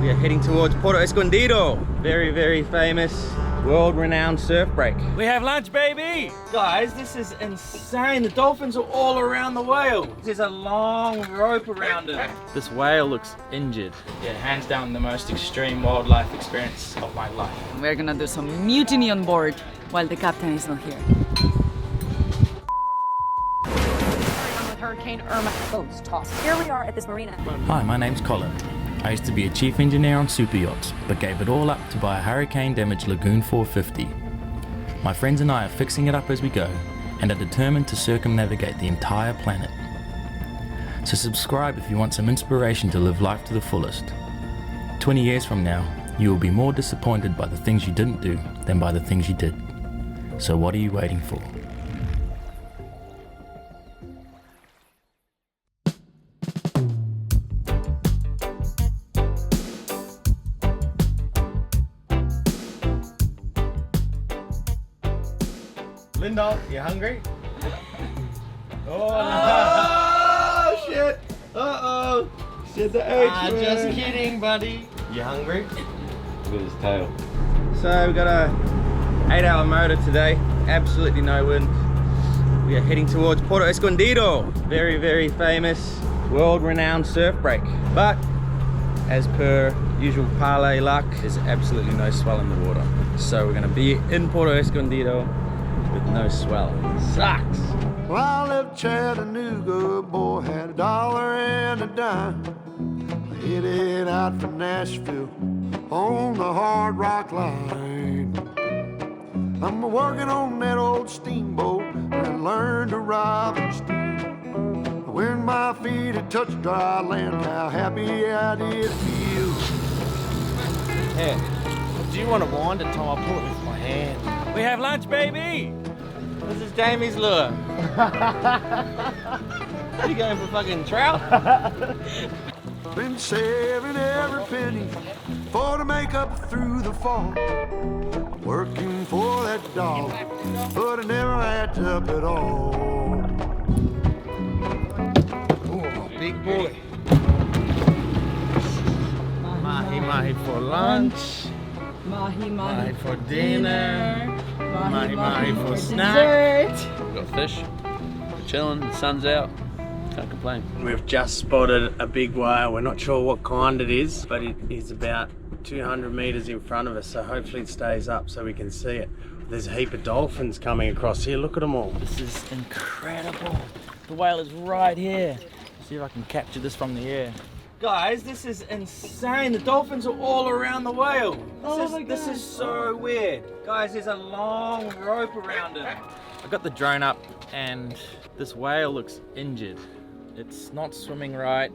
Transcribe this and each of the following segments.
We are heading towards Puerto Escondido. Very, very famous, world-renowned surf break. We have lunch, baby! Guys, this is insane. The dolphins are all around the whale. There's a long rope around it. This whale looks injured. Yeah, hands down the most extreme wildlife experience of my life. We're gonna do some mutiny on board while the captain is not here. With Hurricane Irma, boats tossed. Here we are at this marina. Hi, my name's Colin. I used to be a chief engineer on super yachts, but gave it all up to buy a hurricane-damaged Lagoon 450. My friends and I are fixing it up as we go, and are determined to circumnavigate the entire planet. So subscribe if you want some inspiration to live life to the fullest. 20 years from now, you will be more disappointed by the things you didn't do than by the things you did. So what are you waiting for? Linda, you hungry? Oh, shit! Uh-oh! Said the H word. Just kidding, buddy. You hungry? Look at his tail. So we've got a 8-hour motor today. Absolutely no wind. We are heading towards Puerto Escondido. Very, very famous, world-renowned surf break. But as per usual Parlay luck, there's absolutely no swell in the water. So we're going to be in Puerto Escondido with no swell. Sucks. Well, I left Chattanooga, boy, had $1 and a dime. Headed out for Nashville on the Hard Rock Line. I'm working on that old steamboat and learned to ride and steam. When my feet had touched dry land, how happy I did feel. Yeah. Do you want to wind it, Tom? I'll pull it with my hand. We have lunch, baby! This is Jamie's lure. Are you going for fucking trout? Been saving every penny for to make up through the fall. Working for that dog, but it never adds up at all. Ooh, big boy. Mahi for lunch. Mahi for dinner. Mahi for snack. Got fish, chilling, the sun's out, can't complain. We've just spotted a big whale. We're not sure what kind it is, but it is about 200 meters in front of us, so hopefully it stays up so we can see it. There's a heap of dolphins coming across here. Look at them all. This is incredible. The whale is right here. See if I can capture this from the air. Guys, this is insane. The dolphins are all around the whale. This is so weird. Guys, there's a long rope around it. I got the drone up and this whale looks injured. It's not swimming right.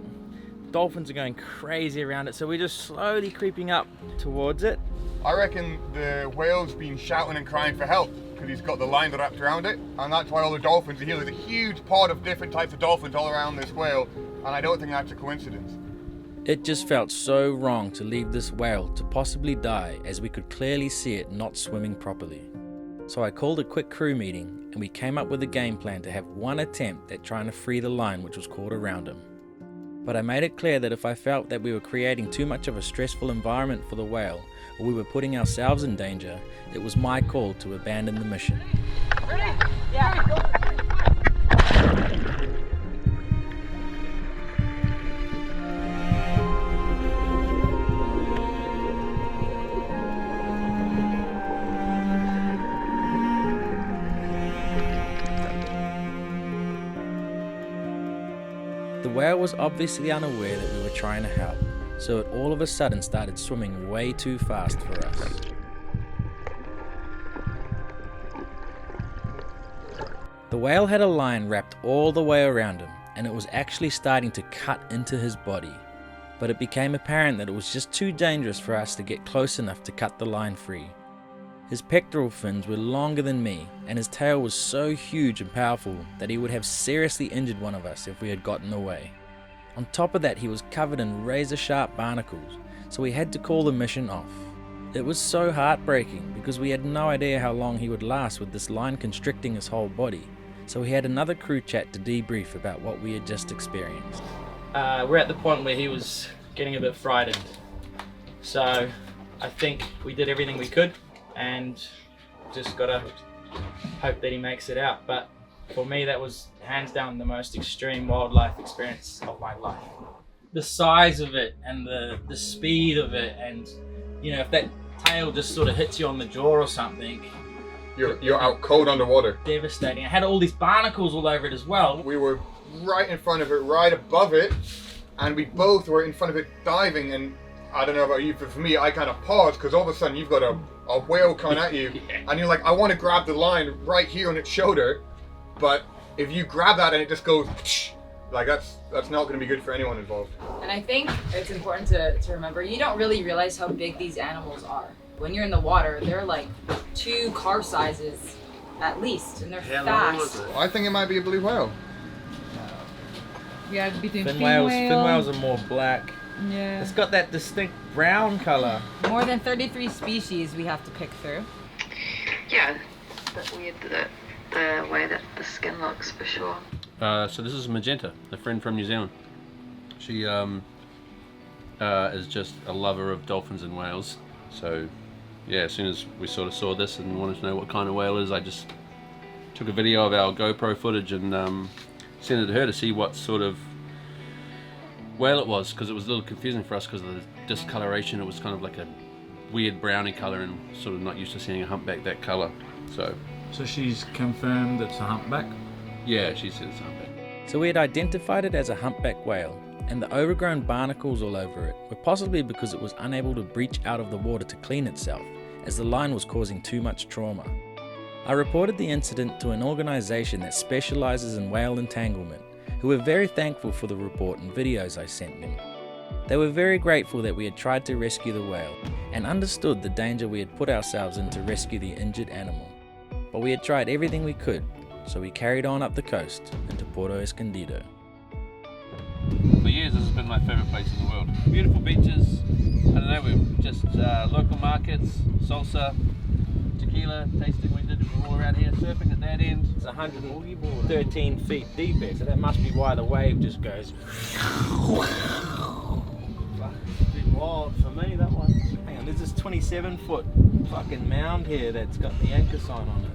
Dolphins are going crazy around it, so we're just slowly creeping up towards it. I reckon the whale's been shouting and crying for help because he's got the line wrapped around it, and that's why all the dolphins are here. There's a huge pod of different types of dolphins all around this whale, and I don't think that's a coincidence. It just felt so wrong to leave this whale to possibly die, as we could clearly see it not swimming properly. So I called a quick crew meeting and we came up with a game plan to have one attempt at trying to free the line which was caught around him. But I made it clear that if I felt that we were creating too much of a stressful environment for the whale, or we were putting ourselves in danger, it was my call to abandon the mission. Ready? Yeah. The whale was obviously unaware that we were trying to help, so it all of a sudden started swimming way too fast for us. The whale had a line wrapped all the way around him, and it was actually starting to cut into his body. But it became apparent that it was just too dangerous for us to get close enough to cut the line free. His pectoral fins were longer than me, and his tail was so huge and powerful that he would have seriously injured one of us if we had gotten away. On top of that, he was covered in razor-sharp barnacles, so we had to call the mission off. It was so heartbreaking because we had no idea how long he would last with this line constricting his whole body, so we had another crew chat to debrief about what we had just experienced. We're at the point where he was getting a bit frightened. So I think we did everything we could, and just gotta hope that he makes it out. But for me, that was hands down the most extreme wildlife experience of my life. The size of it and the speed of it, and you know, if that tail just sort of hits you on the jaw or something, you're out cold underwater. Devastating. It had all these barnacles all over it as well. We were right in front of it, right above it, and we both were in front of it diving. And I don't know about you, but for me, I kind of paused because all of a sudden you've got a whale coming at you, and you're like, I want to grab the line right here on its shoulder, but if you grab that and it just goes, like that's not going to be good for anyone involved. And I think it's important to remember, you don't really realize how big these animals are. When you're in the water, they're like 2 car sizes at least, and they're fast. I think it might be a blue whale. Yeah, between Fin whales are more black. Yeah. It's got that distinct brown color. More than 33 species we have to pick through. Yeah, that's weird, the way that the skin looks, for sure. So this is Magenta, a friend from New Zealand. She is just a lover of dolphins and whales. So yeah, as soon as we sort of saw this and wanted to know what kind of whale it is, I just took a video of our GoPro footage and sent it to her to see what sort of whale it was, because it was a little confusing for us because of the discoloration. It was kind of like a weird browny color, and sort of not used to seeing a humpback that color. So she's confirmed it's a humpback? Yeah, she said it's a humpback. So we had identified it as a humpback whale, and the overgrown barnacles all over it were possibly because it was unable to breach out of the water to clean itself, as the line was causing too much trauma. I reported the incident to an organisation that specialises in whale entanglement, who were very thankful for the report and videos I sent them. They were very grateful that we had tried to rescue the whale, and understood the danger we had put ourselves in to rescue the injured animal. But we had tried everything we could, so we carried on up the coast into Puerto Escondido. For years, this has been my favourite place in the world. Beautiful beaches. I don't know, we've just local markets, salsa, tequila tasting. We did all around here, surfing at that end. It's 113 feet deep here, so that must be why the wave just goes. A bit wild for me, that one. Hang on, there's this 27-foot fucking mound here that's got the anchor sign on it.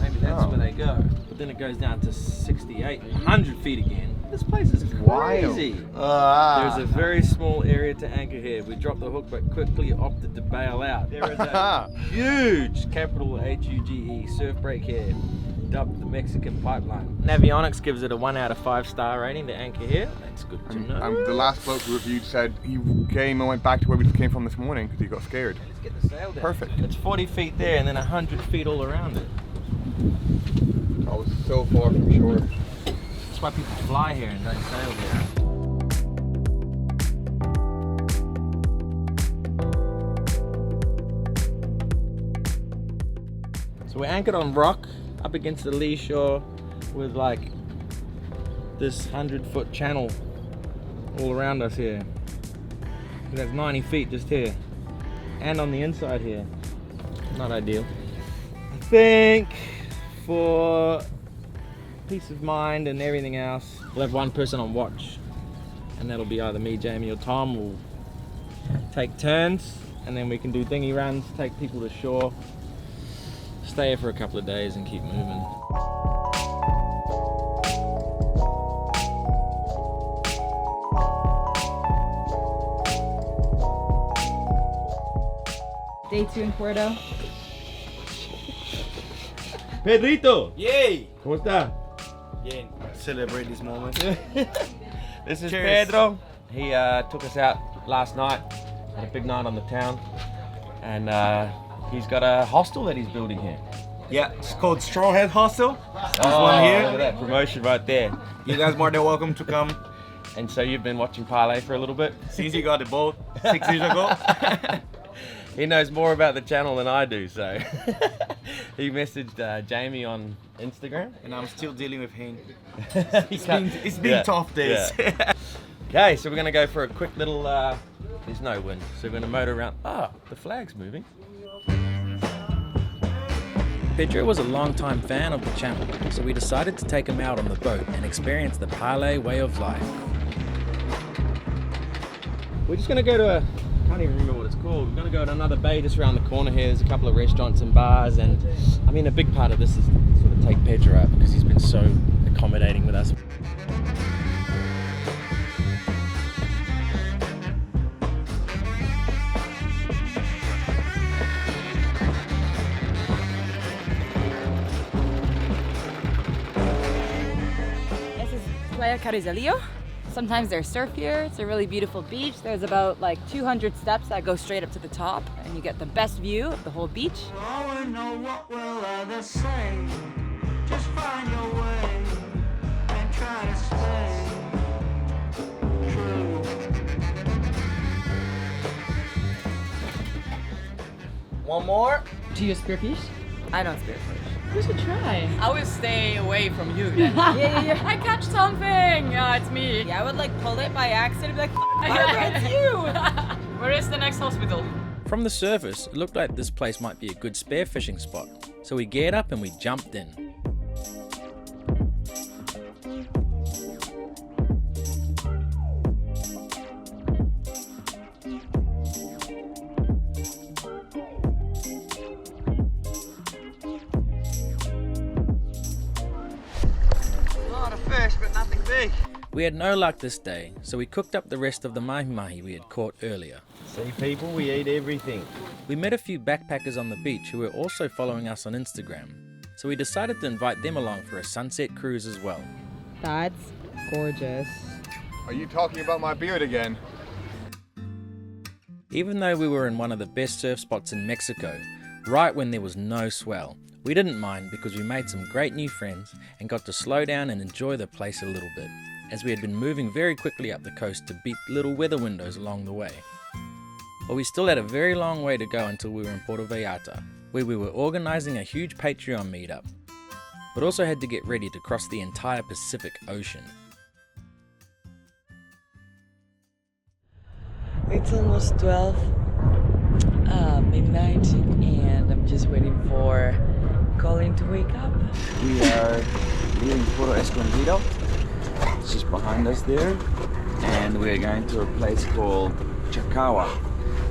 Maybe that's where they go. But then it goes down to 68, 100 feet again. This place is crazy. There's a very small area to anchor here. We dropped the hook but quickly opted to bail out. There is a huge, capital H-U-G-E, surf break here, dubbed the Mexican pipeline. Navionics gives it a 1 out of 5 star rating to anchor here. That's good to know. The last bloke who reviewed said he came and went back to where we just came from this morning because he got scared. Let's get the sail down. Perfect. It's 40 feet there and then 100 feet all around it. I was so far from shore. That's why people fly here and don't sail there. So we're anchored on rock up against the lee shore with like this 100-foot channel all around us here. That's 90 feet just here. And on the inside here. Not ideal. I think for peace of mind and everything else, we'll have one person on watch, and that'll be either me, Jamie, or Tom. We'll take turns, and then we can do dinghy runs, take people to shore, stay here for a couple of days and keep moving. Day 2 in Puerto. Pedrito! Yay! ¿Cómo está? Bien. Celebrate this moment. This is Cheers. Pedro. He took us out last night, had a big night on the town, and he's got a hostel that he's building here. Yeah, it's called Strawhead Hostel. This Oh, one here. look at that promotion right there. You guys more than welcome to come. And so you've been watching Parlay for a little bit? Since you got the boat 6 years ago. He knows more about the channel than I do, so he messaged Jamie on Instagram. And I'm still dealing with him. It's been tough days. Yeah. Okay, so we're gonna go for a quick little, there's no wind, so we're gonna motor around. Ah, the flag's moving. Pedro was a long-time fan of the channel, so we decided to take him out on the boat and experience the Parlay way of life. We're just gonna go to can't even remember what it's called. We're going to go to another bay just around the corner here. There's a couple of restaurants and bars, and I mean a big part of this is to sort of take Pedro out because he's been so accommodating with us. This is Playa Carrizalillo. Sometimes there's surf here. It's a really beautiful beach. There's about like 200 steps that go straight up to the top, and you get the best view of the whole beach. Just find your way and try to stay true. One more? Do you spearfish? I don't spearfish. You should try. I would stay away from you then. yeah. I catch something. It's me. Yeah, I would like pull it by accident and be like, Barbara, it's you. Where is the next hospital? From the surface, it looked like this place might be a good spearfishing spot, so we geared up and we jumped in. Fish, but nothing big. We had no luck this day, so we cooked up the rest of the mahi-mahi we had caught earlier. See people, we eat everything. We met a few backpackers on the beach who were also following us on Instagram, so we decided to invite them along for a sunset cruise as well. That's gorgeous. Are you talking about my beard again? Even though we were in one of the best surf spots in Mexico, right when there was no swell, we didn't mind because we made some great new friends and got to slow down and enjoy the place a little bit, as we had been moving very quickly up the coast to beat little weather windows along the way. But we still had a very long way to go until we were in Puerto Vallarta, where we were organising a huge Patreon meetup, but also had to get ready to cross the entire Pacific Ocean. It's almost 12 midnight, and I'm just waiting for Colin to wake up. We are leaving Puerto Escondido. It's just behind us there, and we're going to a place called Chacagua,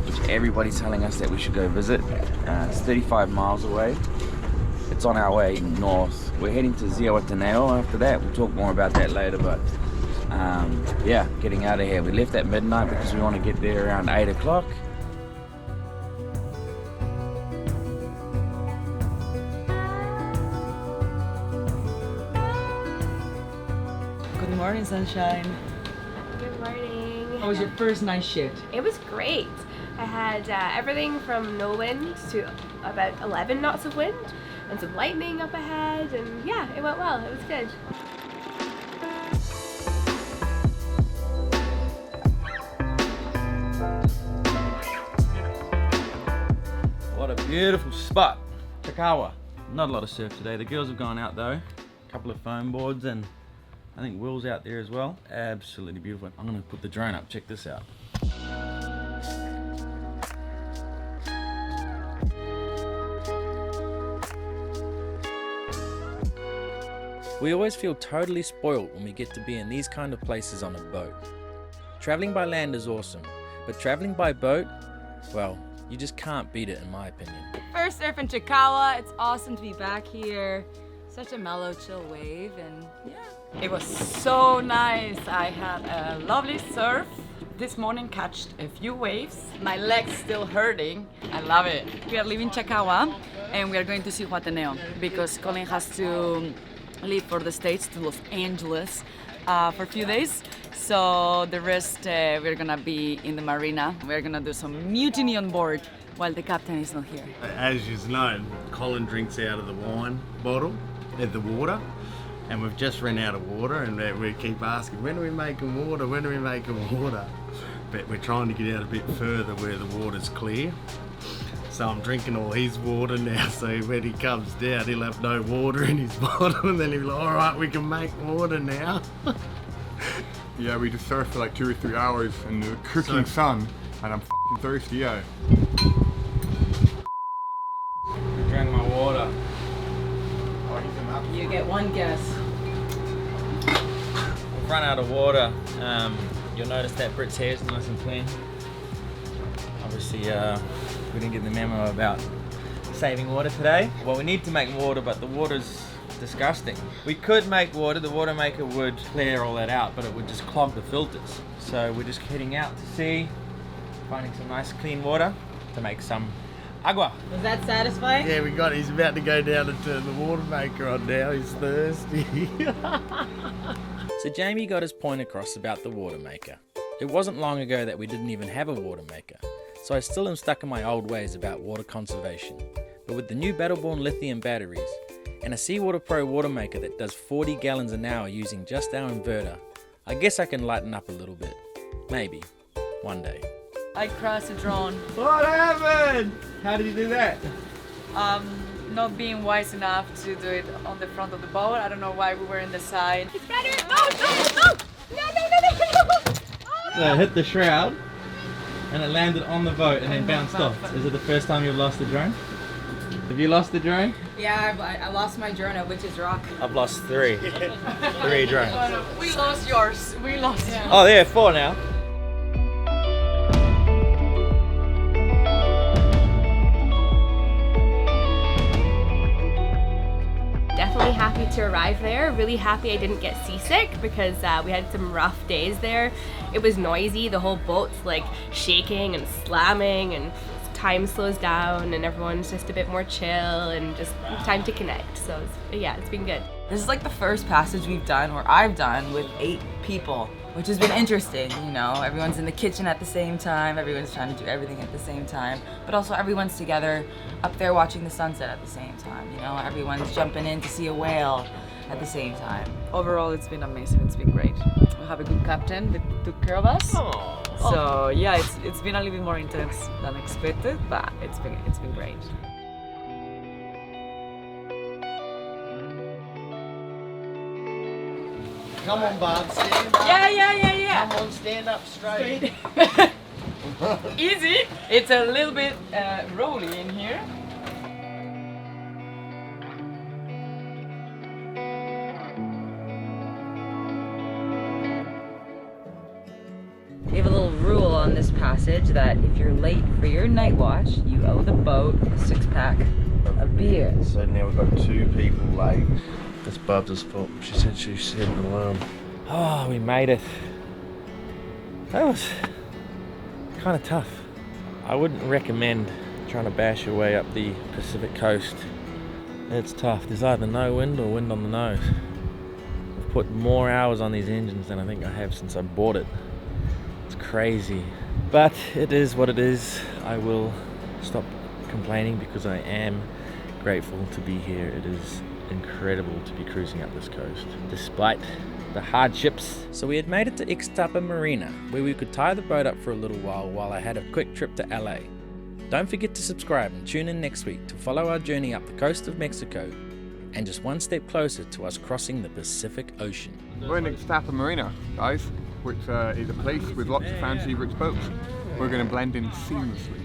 which everybody's telling us that we should go visit. It's 35 miles away. It's on our way north. We're heading to Zihuatanejo after that. We'll talk more about that later, but yeah, getting out of here. We left at midnight because we want to get there around 8 o'clock. Good morning, sunshine. Good morning. How was your first night shift? It was great. I had everything from no wind to about 11 knots of wind and some lightning up ahead, and yeah, it went well. It was good. What a beautiful spot. Chacagua. Not a lot of surf today. The girls have gone out though. A couple of foam boards, and I think Will's out there as well. Absolutely beautiful. I'm gonna put the drone up. Check this out. We always feel totally spoiled when we get to be in these kind of places on a boat. Traveling by land is awesome, but traveling by boat, well, you just can't beat it in my opinion. First surf in Chacagua. It's awesome to be back here. Such a mellow, chill wave, and yeah, it was so nice. I had a lovely surf. This morning catched a few waves. My legs still hurting. I love it. We are leaving Chacagua and we are going to Zihuatanejo because Colin has to leave for the States to Los Angeles for a few days. So the rest we're gonna be in the marina. We're gonna do some mutiny on board while the captain is not here. As you know, Colin drinks out of the wine bottle at the water, and we've just run out of water, and we keep asking, when are we making water, when are we making water? But we're trying to get out a bit further where the water's clear. So I'm drinking all his water now, so when he comes down he'll have no water in his bottle, and then he'll be like, alright, we can make water now. Yeah, we just surfed for like 2 or 3 hours in the cooking sun, and I'm f***ing thirsty, yeah. Drank my water. You get one guess. We've run out of water. You'll notice that Brit's hair is nice and clean. Obviously, we didn't get the memo about saving water today. Well, we need to make water, but the water's disgusting. We could make water, the water maker would clear all that out, but it would just clog the filters. So we're just heading out to sea, finding some nice clean water to make some agua. Was that satisfying? Yeah, we got it. He's about to go down and turn the water maker on now. He's thirsty. So Jamie got his point across about the water maker. It wasn't long ago that we didn't even have a water maker, so I still am stuck in my old ways about water conservation. But with the new Battleborn lithium batteries, and a Seawater Pro water maker that does 40 gallons an hour using just our inverter, I guess I can lighten up a little bit. Maybe. One day. I crashed a drone. What happened? How did you do that? Not being wise enough to do it on the front of the boat. I don't know why we were in the side. It's better. No. So it hit the shroud and it landed on the boat and then bounced off. Is it the first time you've lost a drone? Have you lost a drone? Yeah, I lost my drone at Witch's Rock. I've lost 3. 3 drones. We lost yours. We lost yours. Oh, there, 4 now. Definitely happy to arrive there. Really happy I didn't get seasick because we had some rough days there. It was noisy. The whole boat's like shaking and slamming, and time slows down and everyone's just a bit more chill and just time to connect. So yeah, it's been good. This is like the first passage we've done, or I've done, with 8 people, which has been interesting, you know. Everyone's in the kitchen at the same time, everyone's trying to do everything at the same time, but also everyone's together up there watching the sunset at the same time, you know. Everyone's jumping in to see a whale at the same time. Overall, it's been amazing. It's been great. We have a good captain that took care of us. So yeah, it's been a little bit more intense than expected, but it's been great. Come on, Bob, stand up. Yeah. Come on, stand up straight. Easy. It's a little bit rolly in here. We have a little rule on this passage that if you're late for your night watch, you owe the boat a 6-pack of beer. So now we've got 2 people late. That's Bubs' fault. She said she set an alarm. Oh, we made it. That was kind of tough. I wouldn't recommend trying to bash your way up the Pacific coast. It's tough. There's either no wind or wind on the nose. I've put more hours on these engines than I think I have since I bought it. It's crazy. But it is what it is. I will stop complaining because I am grateful to be here. It is incredible to be cruising up this coast, despite the hardships. So we had made it to Ixtapa Marina, where we could tie the boat up for a little while I had a quick trip to LA. Don't forget to subscribe and tune in next week to follow our journey up the coast of Mexico and just one step closer to us crossing the Pacific Ocean. We're in Ixtapa Marina, guys, which is a place with lots of fancy rich boats. We're going to blend in seamlessly.